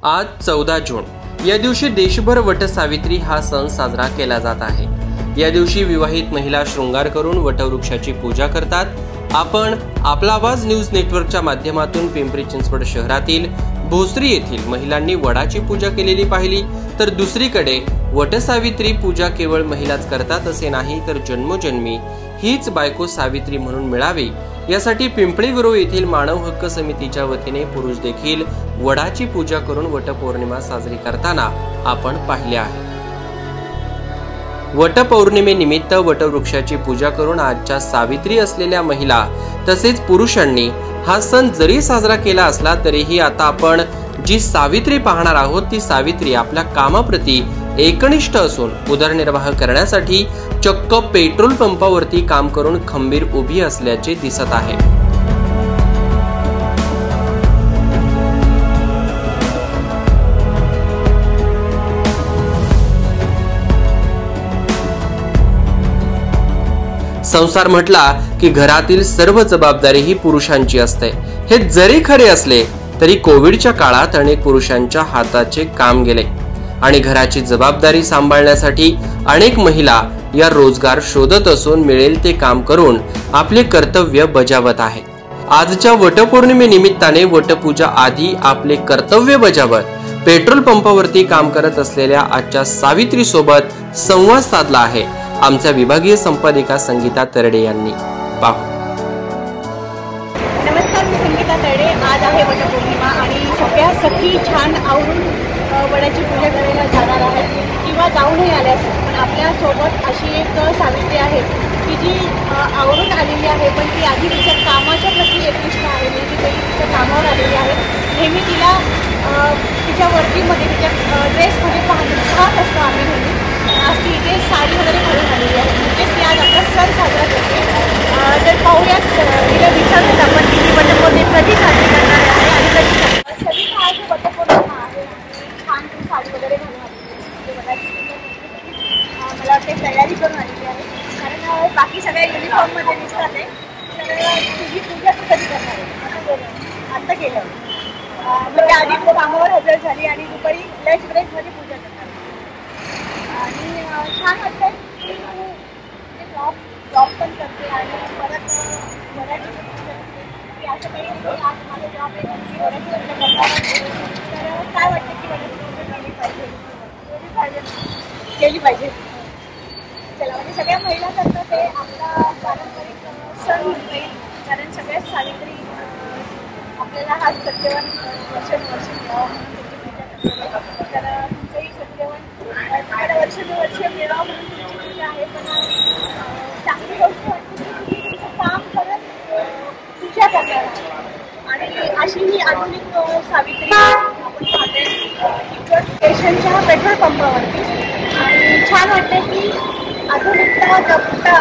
आज 14 जून या दिवशी देशभर वटसावित्री हा सण साजरा केला जात आहे। या दिवशी विवाहित महिला शृंगार करून वटवृक्षाची पूजा करतात। आपण आपला आवाज न्यूज नेटवर्कच्या माध्यमातून पिंपरी चिंचवड शहरातील भोसरी येथील महिलांनी वडाची पूजा केलेली पाहिली, तर दुसरीकडे वटसावित्री पूजा केवळ महिलाच करतात असे नाही, तर जन्मोजन्मी हीच बायको सावित्री म्हणून मिळावी यासाठी पिंपळी गुरव येथील मानव हक्क समितीच्या वतीने पुरुष देखील वडाची पूजा करून वटपौर्णिमा साजरी करताना आपण पाहिले आहे। वटपौर्णिमेनिमित्त वटवृक्षाची पूजा करून आजच्या सावित्री असलेल्या महिला तसेच पुरुषांनी हा सण जरी साजरा केला असला तरीही आता आपण जी सावित्री पाहणार आहोत ती सावित्री आपल्या कामाप्रती एकनिष्ठ असून उदरनिर्वाह करण्यासाठी चक्क पेट्रोल पंपावरती काम करून खंबीर उभी असल्याचे दिसत आहे। संसार म्हटला की घरातील सर्व जबाबदारी ही पुरुषांची असते। हे जरी खरे असले तरी कोविडच्या काळात अनेक पुरुषांच्या हाताचे काम गेले आणि घराची जबाबदारी सांभाळण्यासाठी अनेक महिला या रोजगार शोधत असून मिळेल ते काम करून आपले कर्तव्य बजावत आहेत। आजच्या वटपौर्णिमेनिमित्ताने वटपूजा आधी आपले कर्तव्य बजावत पेट्रोल पंपावरती काम करत असलेल्या आजच्या सावित्री सोबत संवाद साधला आहे आमच्या विभागीय संपादिका संगीता तरडे यांनी। पाहू। नमस्कार, मी संगीता तरडे। आज आहे वटपौर्णिमा आणि सगळ्या सखी छान आवरून वडाची पूजा करायला जाणार आहेत किंवा जाऊनही आल्या असतील, पण आपल्या सोबत अशी एक सावित्री आहे की जी आवरून आलेली आहे, पण ती आधी तिच्या कामाच्या प्रती एकनिष्ठ आहे। म्हणजे ती तिच्या कामावर आलेली आहे। नेहमी तिला तिच्या वर्दीमध्ये तिच्या ड्रेसमध्ये पाहत असतो आम्ही नेहमी। आज ती इथे साडी वगैरे घालून आलेली आहे, म्हणजे ती आज आपला सण साजरा करते। तर पाहूयात, तिला विचारूयात आपण की वटपौर्णिमा कधी साजरी करणार आहे आणि कधी सगळी आज वटपौर्णिमा आहे। छान तू साडी वगैरे घालून आलेली आहे, मला वाटते तयारी करून आलेली आहे, कारण बाकी सगळ्या युनिफॉर्ममध्ये दिसतात आहे। तर तुझी पूजा तू कधी करणार आहे? आत्ता केलं म्हणजे आधी कामावर हजर झाली आणि दुपारी लंच ब्रेकमध्ये पूजा करणार आणि छान वाटतं की तू जॉब पण करते आणि परत वडाची पूजा करते की असं काही आज माझा जॉब आहे की वडाची पूजा करणार। तर काय वाटतं की वडाची पूजा केली पाहिजे? चला, म्हणजे सगळ्या महिला करतात ते आपला पारंपरिक सण म्हणता येईल, कारण सगळ्याच सावित्री आपल्याला हा सत्यवान वर्षानुवर्ष मिळावा म्हणून त्याची पूजा करते। तर तुमचंही सत्यवान तुम्हाला वर्षानुवर्ष मिळावं म्हणून तुमची पूजा आहे। पण चांगली गोष्ट वाटते की तुम्ही तुमचं काम करत पूजा करणार आणि अशी ही आधुनिक सावित्री आपण पाहते स्टेशनच्या पेट्रोल पंपावरती। आणि छान वाटतं की आधुनिकता जपता